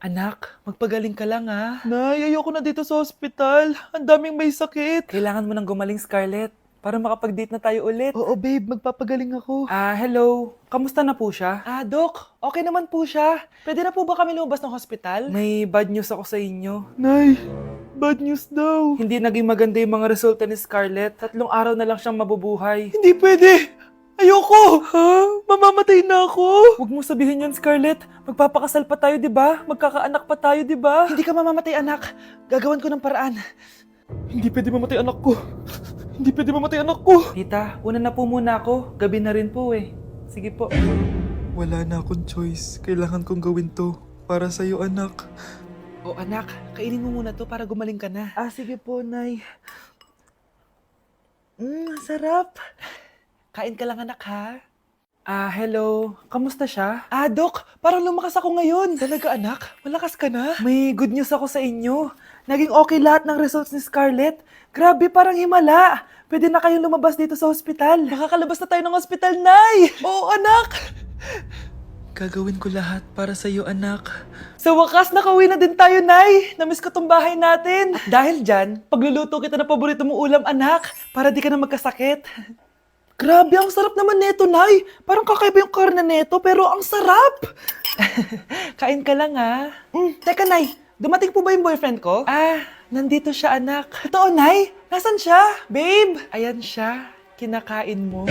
Anak, magpagaling ka lang ha. Nay, ayoko na dito sa ospital. Ang daming may sakit. Kailangan mo nang gumaling, Scarlett, para makapag-date na tayo ulit. Oo, babe. Magpapagaling ako. Hello. Kamusta na po siya? Doc. Okay naman po siya. Pwede na po ba kami lumabas ng hospital? May bad news ako sa inyo. Nay, bad news daw. Hindi naging maganda yung mga resulta ni Scarlett. 3 araw na lang siyang mabubuhay. Hindi pwede! Ayoko! Ha? Mamamatay na ako! Huwag mo sabihin yun, Scarlett. Magpapakasal pa tayo, di ba? Magkakaanak pa tayo, di ba? Hindi ka mamamatay, anak. Gagawan ko ng paraan. Hindi pwede mamatay anak ko. Hindi pwede mamatay anak ko. Tita, una na po muna ako. Gabi na rin po eh. Sige po. Wala na akong choice. Kailangan kong gawin to. Para sa'yo, anak. O anak, kainin mo muna to para gumaling ka na. Sige po, Nay. Sarap. Kain ka lang, anak, ha? Hello. Kamusta siya? Doc, parang lumakas ako ngayon. Talaga, anak? Malakas ka na? May good news ako sa inyo. Naging okay lahat ng results ni Scarlett. Grabe, parang himala. Pwede na kayong lumabas dito sa ospital. Makakalabas na tayo ng ospital, Nay! Oo, anak! Gagawin ko lahat para sa'yo, anak. Sa wakas, nakauwi na din tayo, Nay. Namiss ko tong bahay natin. At dahil dyan, pagluluto kita ng paborito mong ulam, anak, para di ka na magkasakit. Grabe, ang sarap naman neto, Nay. Parang kakaiba yung karne neto, pero ang sarap. Kain ka lang, ha? Teka, Nay. Dumating po ba yung boyfriend ko? Nandito siya, anak. Totoo, Nay? Nasaan siya? Babe! Ayan siya. Kinakain mo.